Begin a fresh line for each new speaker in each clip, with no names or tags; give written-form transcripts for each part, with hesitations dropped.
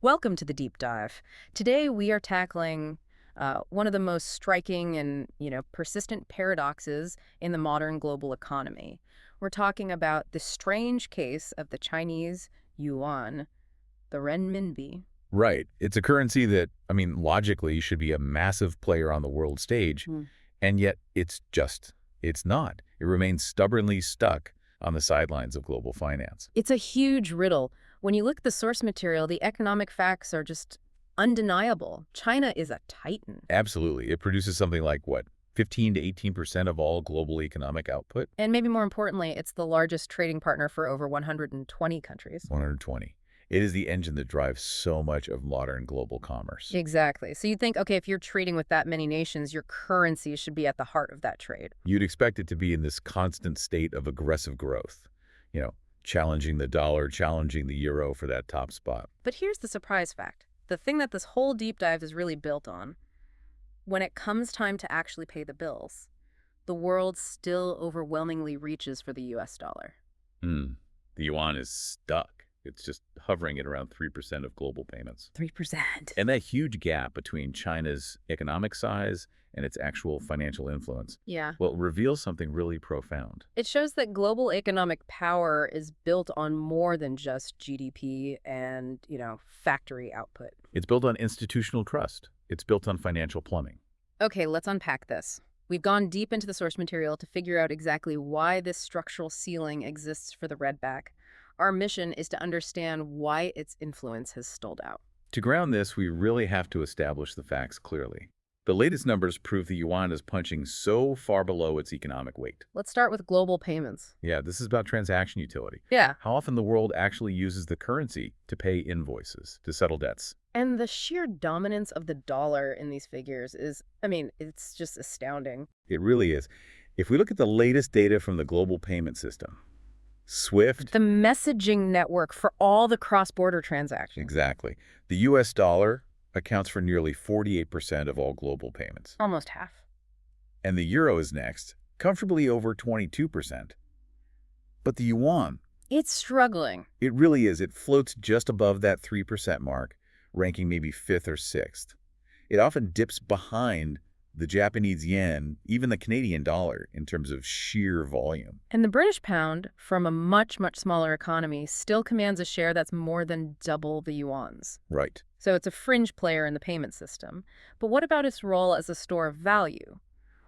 Welcome to the deep dive. Today we are tackling one of the most striking and persistent paradoxes in the modern global economy. We're talking about the strange case of the Chinese yuan, the renminbi.
Right. It's a currency that, logically should be a massive player on the world stage,
Hmm.
and yet it's not. It remains stubbornly stuck on the sidelines of global finance.
It's a huge riddle. When you look at the source material, the economic facts are just undeniable. China is a titan.
Absolutely. It produces something like, what, 15 to 18% of all global economic output?
And maybe more importantly, it's the largest trading partner for over 120 countries.
120. It is the engine that drives so much of modern global commerce.
Exactly. So you think, okay, if you're trading with that many nations, your currency should be at the heart of that trade.
You'd expect it to be in this constant state of aggressive growth, challenging the dollar, challenging the euro for that top spot.
But here's the surprise fact. The thing that this whole deep dive is really built on. When it comes time to actually pay the bills, the world still overwhelmingly reaches for the US dollar.
The yuan is stuck. It's just hovering at around 3% of global payments.
3%.
And that huge gap between China's economic size and its actual financial influence,
Yeah.
well, reveals something really profound.
It shows that global economic power is built on more than just GDP and, factory output.
It's built on institutional trust. It's built on financial plumbing.
Okay, let's unpack this. We've gone deep into the source material to figure out exactly why this structural ceiling exists for the Redback. Our mission is to understand why its influence has stalled out.
To ground this, we really have to establish the facts clearly. The latest numbers prove the yuan is punching so far below its economic weight.
Let's start with global payments.
Yeah, this is about transaction utility.
Yeah.
How often the world actually uses the currency to pay invoices, to settle debts.
And the sheer dominance of the dollar in these figures is, it's just astounding.
It really is. If we look at the latest data from the global payment system, SWIFT.
The messaging network for all the cross-border transactions.
Exactly. The US dollar accounts for nearly 48% of all global payments.
Almost half.
And the euro is next, comfortably over 22%. But the yuan,
It's struggling.
it really is. It floats just above that 3% mark, ranking maybe 5th or 6th. It often dips behind the Japanese yen, even the Canadian dollar, in terms of sheer volume.
And the British pound, from a much, much smaller economy, still commands a share that's more than double the yuan's.
Right.
So it's a fringe player in the payment system. But what about its role as a store of value?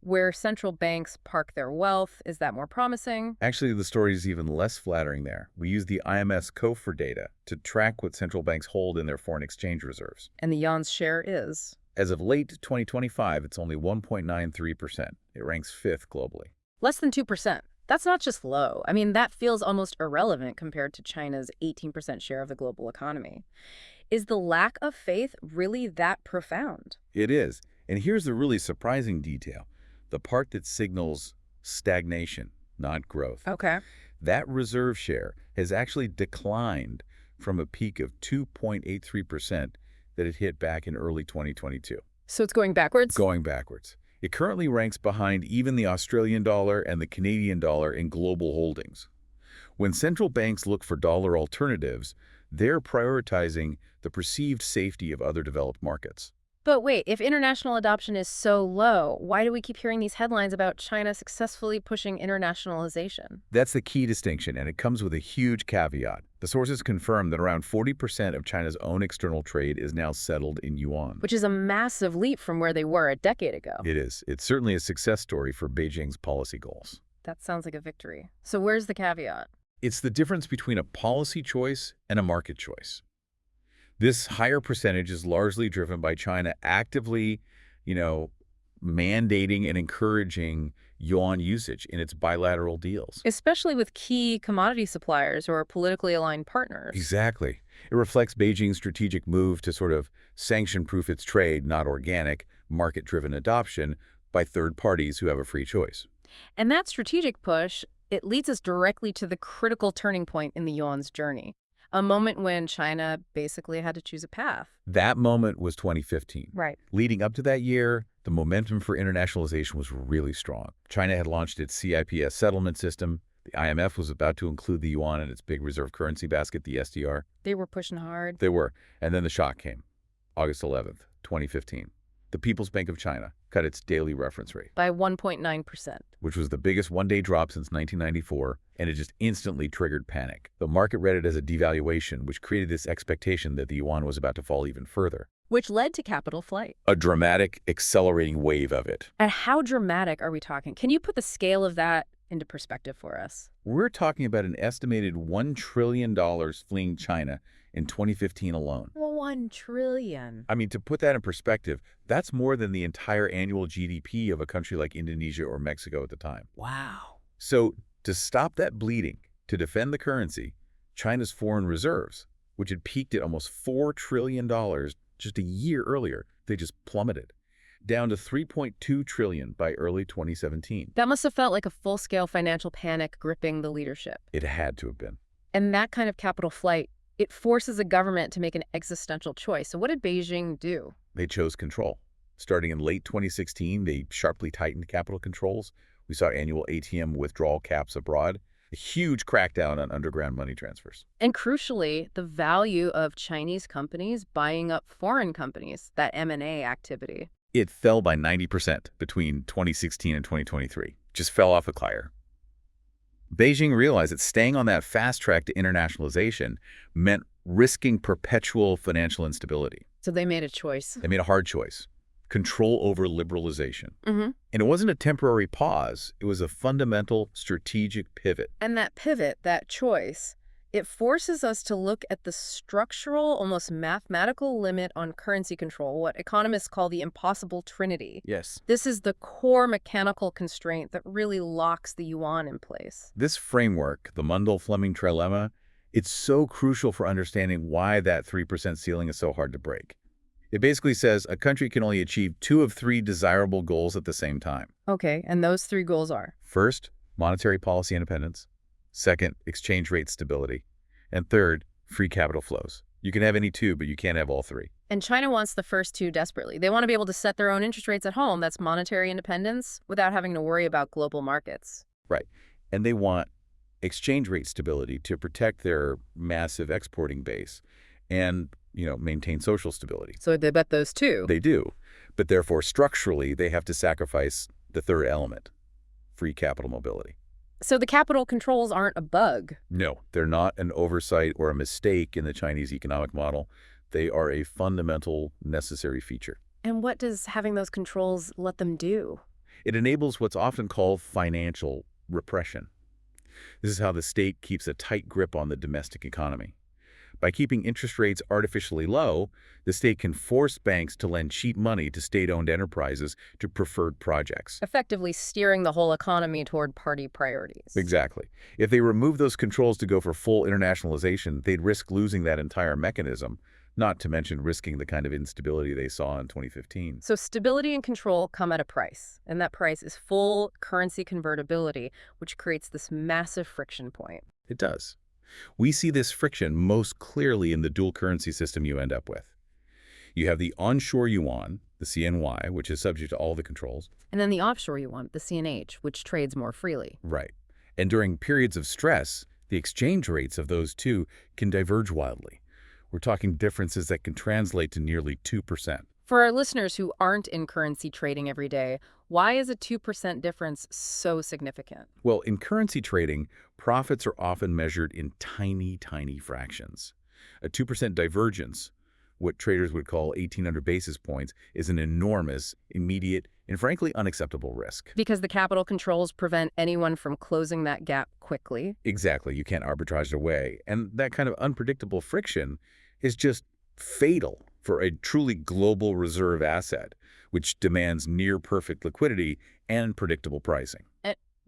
Where central banks park their wealth, is that more promising?
Actually, the story is even less flattering there. We use the IMS COFR data to track what central banks hold in their foreign exchange reserves.
And the yuan's share is?
As of late 2025, it's only 1.93%. It ranks 5th globally.
Less than 2%. That's not just low. That feels almost irrelevant compared to China's 18% share of the global economy. Is the lack of faith really that profound?
It is. And here's the really surprising detail. The part that signals stagnation, not growth.
Okay.
That reserve share has actually declined from a peak of 2.83% that it hit back in early 2022.
So it's going backwards?
Going backwards. It currently ranks behind even the Australian dollar and the Canadian dollar in global holdings. When central banks look for dollar alternatives, they're prioritizing the perceived safety of other developed markets.
But wait, if international adoption is so low, why do we keep hearing these headlines about China successfully pushing internationalization?
That's the key distinction, and it comes with a huge caveat. The sources confirm that around 40% of China's own external trade is now settled in yuan.
Which is a massive leap from where they were a decade ago.
It is. It's certainly a success story for Beijing's policy goals.
That sounds like a victory. So where's the caveat?
It's the difference between a policy choice and a market choice. This higher percentage is largely driven by China actively, mandating and encouraging yuan usage in its bilateral deals.
Especially with key commodity suppliers or politically aligned partners.
Exactly. It reflects Beijing's strategic move to sort of sanction-proof its trade, not organic, market-driven adoption by third parties who have a free choice.
And that strategic push, it leads us directly to the critical turning point in the yuan's journey. A moment when China basically had to choose a path.
That moment was 2015.
Right.
Leading up to that year, the momentum for internationalization was really strong. China had launched its CIPS settlement system. The IMF was about to include the yuan in its big reserve currency basket, the SDR.
They were pushing hard.
They were. And then the shock came. August 11th, 2015. The People's Bank of China cut its daily reference rate,
By 1.9%.
which was the biggest one-day drop since 1994, and it just instantly triggered panic. The market read it as a devaluation, which created this expectation that the yuan was about to fall even further.
Which led to capital flight.
A dramatic, accelerating wave of it.
And how dramatic are we talking? Can you put the scale of that into perspective for us?
We're talking about an estimated $1 trillion fleeing China in 2015 alone.
1 trillion.
I mean, to put that in perspective, that's more than the entire annual GDP of a country like Indonesia or Mexico at the time.
Wow.
So, to stop that bleeding, to defend the currency, China's foreign reserves, which had peaked at almost $4 trillion just a year earlier, they just plummeted, down to $3.2 trillion by early 2017.
That must have felt like a full-scale financial panic gripping the leadership.
It had to have been.
And that kind of capital flight, it forces a government to make an existential choice. So what did Beijing do?
They chose control. Starting in late 2016, they sharply tightened capital controls. We saw annual ATM withdrawal caps abroad, a huge crackdown on underground money transfers.
And crucially, the value of Chinese companies buying up foreign companies, that M&A activity.
It fell by 90% between 2016 and 2023. Just fell off a cliff. Beijing realized that staying on that fast track to internationalization meant risking perpetual financial instability.
So they made a choice.
They made a hard choice. Control over liberalization.
Mm-hmm.
And it wasn't a temporary pause. It was a fundamental strategic pivot.
And that pivot, that choice, it forces us to look at the structural, almost mathematical limit on currency control, what economists call the impossible trinity.
Yes.
This is the core mechanical constraint that really locks the yuan in place.
This framework, the Mundell-Fleming trilemma, it's so crucial for understanding why that 3% ceiling is so hard to break. It basically says a country can only achieve 2 of 3 desirable goals at the same time.
Okay, and those 3 goals are?
First, monetary policy independence. Second, exchange rate stability. And third, free capital flows. You can have any 2, but you can't have all 3.
And China wants the first 2 desperately. They want to be able to set their own interest rates at home. That's monetary independence without having to worry about global markets.
Right. And they want exchange rate stability to protect their massive exporting base and, maintain social stability.
So they bet those 2.
They do. But therefore, structurally, they have to sacrifice the third element, free capital mobility.
So the capital controls aren't a bug.
No, they're not an oversight or a mistake in the Chinese economic model. They are a fundamental, necessary feature.
And what does having those controls let them do?
It enables what's often called financial repression. This is how the state keeps a tight grip on the domestic economy. By keeping interest rates artificially low, the state can force banks to lend cheap money to state-owned enterprises to preferred projects.
Effectively steering the whole economy toward party priorities.
Exactly. If they remove those controls to go for full internationalization, they'd risk losing that entire mechanism, not to mention risking the kind of instability they saw in 2015.
So stability and control come at a price, and that price is full currency convertibility, which creates this massive friction point.
It does. We see this friction most clearly in the dual currency system you end up with. You have the onshore yuan, the CNY, which is subject to all the controls.
And then the offshore yuan, the CNH, which trades more freely.
Right. And during periods of stress, the exchange rates of those two can diverge wildly. We're talking differences that can translate to nearly 2%.
For our listeners who aren't in currency trading every day, why is a 2% difference so significant?
Well, in currency trading, profits are often measured in tiny, tiny fractions. A 2% divergence, what traders would call 1,800 basis points, is an enormous, immediate, and frankly unacceptable risk.
Because the capital controls prevent anyone from closing that gap quickly?
Exactly. You can't arbitrage it away. And that kind of unpredictable friction is just fatal for a truly global reserve asset, which demands near-perfect liquidity and predictable pricing.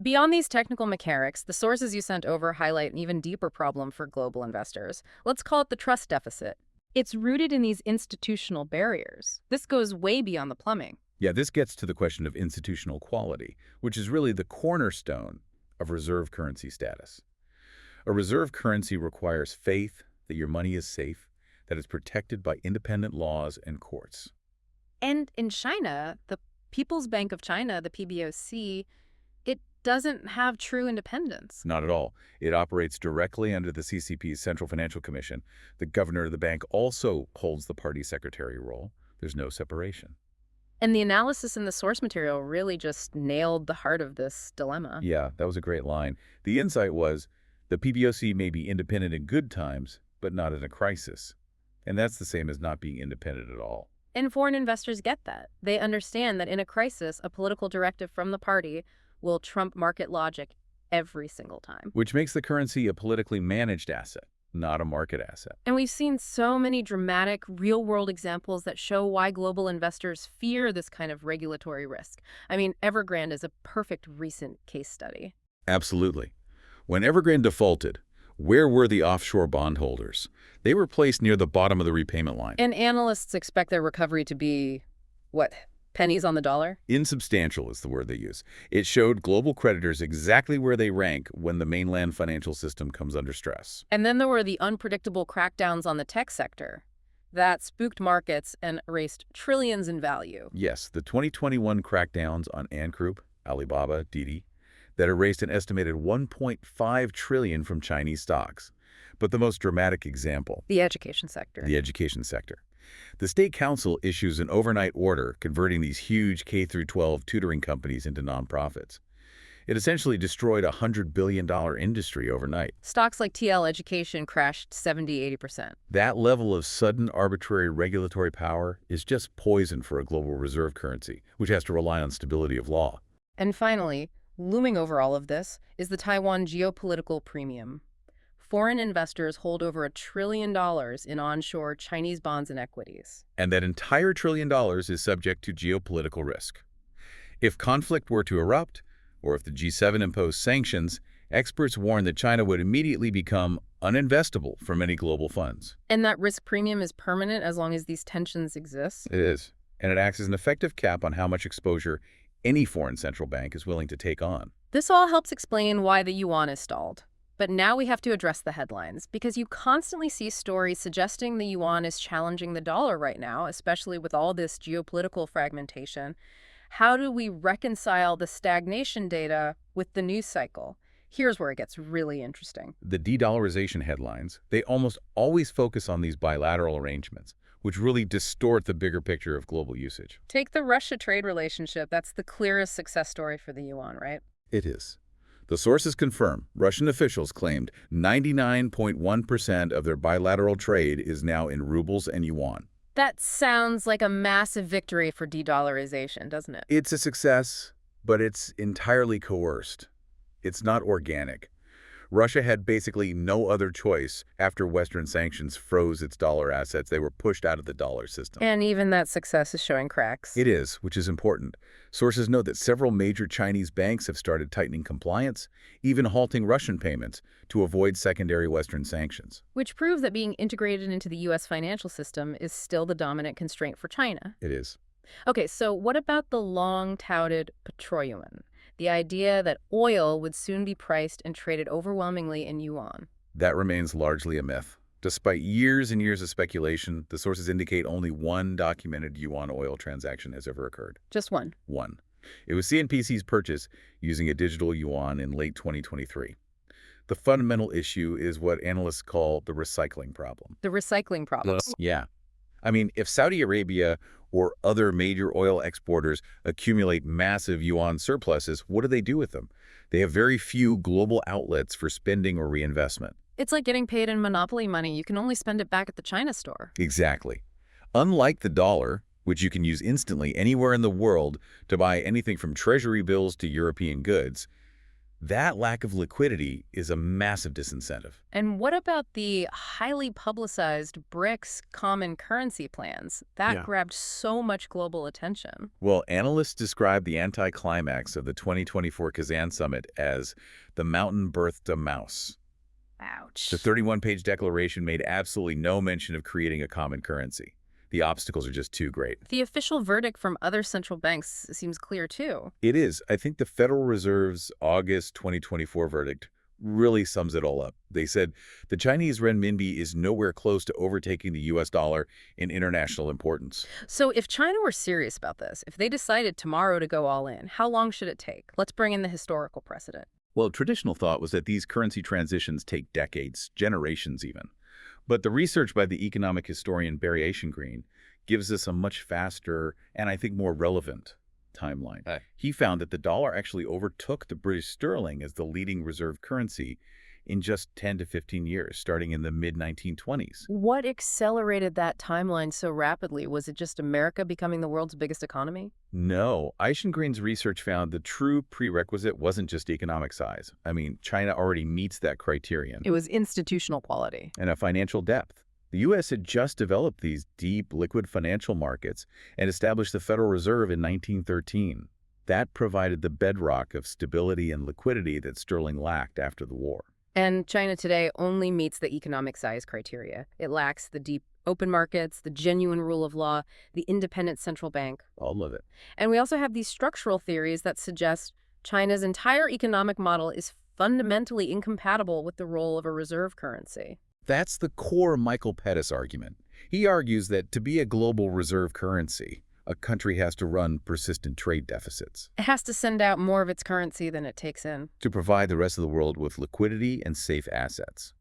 Beyond these technical mechanics, the sources you sent over highlight an even deeper problem for global investors. Let's call it the trust deficit. It's rooted in these institutional barriers. This goes way beyond the plumbing.
Yeah, this gets to the question of institutional quality, which is really the cornerstone of reserve currency status. A reserve currency requires faith that your money is safe, that it's protected by independent laws and courts.
And in China, the People's Bank of China, the PBOC, doesn't have true independence.
Not at all. It operates directly under the CCP's Central Financial Commission. The governor of the bank also holds the party secretary role. There's no separation.
And the analysis in the source material really just nailed the heart of this dilemma.
Yeah, that was a great line. The insight was the PBOC may be independent in good times, but not in a crisis. And that's the same as not being independent at all.
And foreign investors get that. They understand that in a crisis, a political directive from the party will trump market logic every single time.
Which makes the currency a politically managed asset, not a market asset.
And we've seen so many dramatic, real-world examples that show why global investors fear this kind of regulatory risk. I mean, Evergrande is a perfect recent case study.
Absolutely. When Evergrande defaulted, where were the offshore bondholders? They were placed near the bottom of the repayment line.
And analysts expect their recovery to be, what, pennies on the dollar?
Insubstantial is the word they use. It showed global creditors exactly where they rank when the mainland financial system comes under stress.
And then there were the unpredictable crackdowns on the tech sector. That spooked markets and erased trillions in value.
Yes, the 2021 crackdowns on Ant Group, Alibaba, Didi, that erased an estimated $1.5 trillion from Chinese stocks. But the most dramatic example,
The education sector.
the education sector. The State Council issues an overnight order converting these huge K-12 tutoring companies into nonprofits. It essentially destroyed a $100 billion industry overnight.
Stocks like TL Education crashed 70–80%.
That level of sudden arbitrary regulatory power is just poison for a global reserve currency, which has to rely on stability of law.
And finally, looming over all of this is the Taiwan geopolitical premium. Foreign investors hold over $1 trillion in onshore Chinese bonds and equities.
And that entire $1 trillion is subject to geopolitical risk. If conflict were to erupt, or if the G7 imposed sanctions, experts warn that China would immediately become uninvestable for many global funds.
And that risk premium is permanent as long as these tensions exist?
It is. And it acts as an effective cap on how much exposure any foreign central bank is willing to take on.
This all helps explain why the yuan is stalled. But now we have to address the headlines, because you constantly see stories suggesting the yuan is challenging the dollar right now, especially with all this geopolitical fragmentation. How do we reconcile the stagnation data with the news cycle? Here's where it gets really interesting.
The de-dollarization headlines, they almost always focus on these bilateral arrangements, which really distort the bigger picture of global usage.
Take the Russia trade relationship. That's the clearest success story for the yuan, right?
It is. The sources confirm Russian officials claimed 99.1% of their bilateral trade is now in rubles and yuan.
That sounds like a massive victory for de-dollarization, doesn't it?
It's a success, but it's entirely coerced. It's not organic. Russia had basically no other choice after Western sanctions froze its dollar assets. They were pushed out of the dollar system.
And even that success is showing cracks.
It is, which is important. Sources note that several major Chinese banks have started tightening compliance, even halting Russian payments to avoid secondary Western sanctions.
Which proves that being integrated into the U.S. financial system is still the dominant constraint for China.
It is.
Okay, so what about the long-touted petroleum? The idea that oil would soon be priced and traded overwhelmingly in yuan.
That remains largely a myth. Despite years and years of speculation, the sources indicate only one documented yuan oil transaction has ever occurred.
Just one.
One. It was CNPC's purchase using a digital yuan in late 2023. The fundamental issue is what analysts call the recycling problem.
The recycling problem.
Yeah. I mean, if Saudi Arabia or other major oil exporters accumulate massive yuan surpluses, what do they do with them? They have very few global outlets for spending or reinvestment.
It's like getting paid in monopoly money. You can only spend it back at the China store.
Exactly. Unlike the dollar, which you can use instantly anywhere in the world to buy anything from treasury bills to European goods, that lack of liquidity is a massive disincentive.
And what about the highly publicized BRICS common currency plans? That grabbed so much global attention.
Well, analysts describe the anticlimax of the 2024 Kazan summit as the mountain birthed a mouse.
Ouch.
The 31-page declaration made absolutely no mention of creating a common currency. The obstacles are just too great.
The official verdict from other central banks seems clear, too.
It is. I think the Federal Reserve's August 2024 verdict really sums it all up. They said the Chinese renminbi is nowhere close to overtaking the US dollar in international importance.
So if China were serious about this, if they decided tomorrow to go all in, how long should it take? Let's bring in the historical precedent.
Well, traditional thought was that these currency transitions take decades, generations even. But the research by the economic historian Barry Green gives us a much faster and I think more relevant timeline.
Hey.
He found that the dollar actually overtook the British sterling as the leading reserve currency in just 10 to 15 years, starting in the mid-1920s.
What accelerated that timeline so rapidly? Was it just America becoming the world's biggest economy?
No, Green's research found the true prerequisite wasn't just economic size. I mean, China already meets that criterion.
It was institutional quality.
And a financial depth. The U.S. had just developed these deep, liquid financial markets and established the Federal Reserve in 1913. That provided the bedrock of stability and liquidity that sterling lacked after the war.
And China today only meets the economic size criteria. It lacks the deep open markets, the genuine rule of law, the independent central bank.
All of it.
And we also have these structural theories that suggest China's entire economic model is fundamentally incompatible with the role of a reserve currency.
That's the core Michael Pettis argument. He argues that to be a global reserve currency, a country has to run persistent trade deficits
It has to send out more of its currency than it takes in.
to provide the rest of the world with liquidity and safe assets.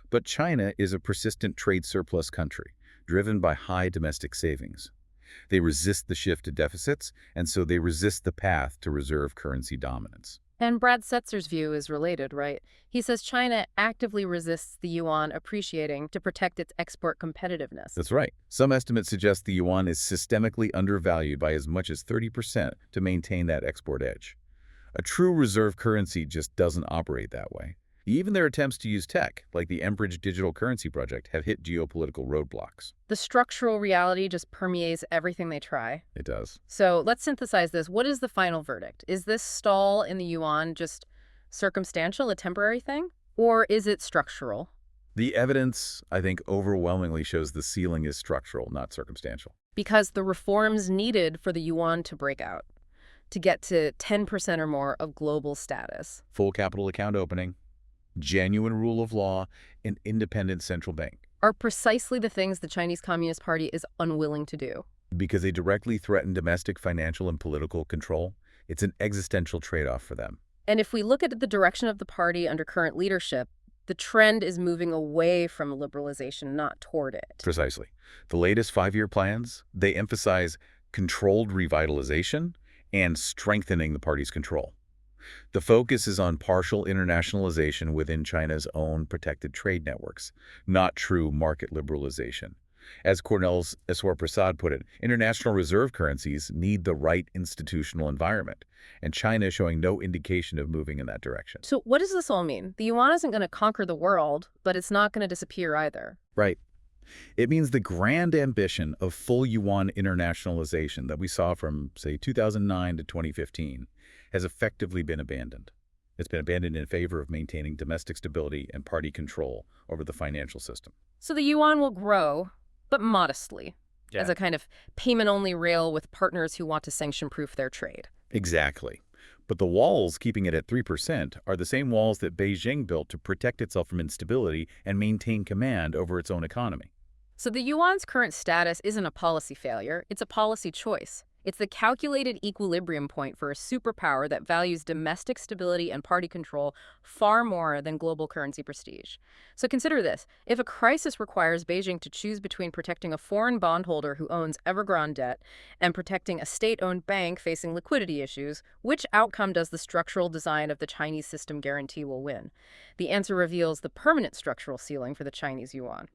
But China is a persistent trade surplus country, driven by high domestic savings. They resist the shift to deficits, and so they resist the path to reserve currency dominance.
And Brad Setzer's view is related, right? He says China actively resists the yuan appreciating to protect its export competitiveness.
That's right. Some estimates suggest the yuan is systemically undervalued by as much as 30% to maintain that export edge. A true reserve currency just doesn't operate that way. Even their attempts to use tech, like the Enbridge digital currency project, have hit geopolitical roadblocks.
The structural reality just permeates everything they try.
It does.
So let's synthesize this. What is the final verdict? Is this stall in the yuan just circumstantial, a temporary thing? Or is it structural?
The evidence, I think, overwhelmingly shows the ceiling is structural, not circumstantial.
Because the reforms needed for the yuan to break out, to get to 10% or more of global status.
Full capital account opening, genuine rule of law, and independent central bank.
Are precisely the things the Chinese Communist Party is unwilling to do.
Because they directly threaten domestic financial and political control, it's an existential trade-off for them.
And if we look at the direction of the party under current leadership, the trend is moving away from liberalization, not toward it.
Precisely. The latest five-year plans, they emphasize controlled revitalization and strengthening the party's control. The focus is on partial internationalization within China's own protected trade networks, not true market liberalization. As Cornell's Eswar Prasad put it, international reserve currencies need the right institutional environment, and China is showing no indication of moving in that direction.
So what does this all mean? The yuan isn't going to conquer the world, but it's not going to disappear either.
Right. It means the grand ambition of full yuan internationalization that we saw from, say, 2009 to 2015 has effectively been abandoned. It's been abandoned in favor of maintaining domestic stability and party control over the financial system.
So the yuan will grow, but modestly, as a kind of payment-only rail with partners who want to sanction-proof their trade.
Exactly. But the walls keeping it at 3% are the same walls that Beijing built to protect itself from instability and maintain command over its own economy.
So the yuan's current status isn't a policy failure, it's a policy choice. It's the calculated equilibrium point for a superpower that values domestic stability and party control far more than global currency prestige. So consider this. If a crisis requires Beijing to choose between protecting a foreign bondholder who owns Evergrande debt and protecting a state-owned bank facing liquidity issues, which outcome does the structural design of the Chinese system guarantee will win? The answer reveals the permanent structural ceiling for the Chinese yuan.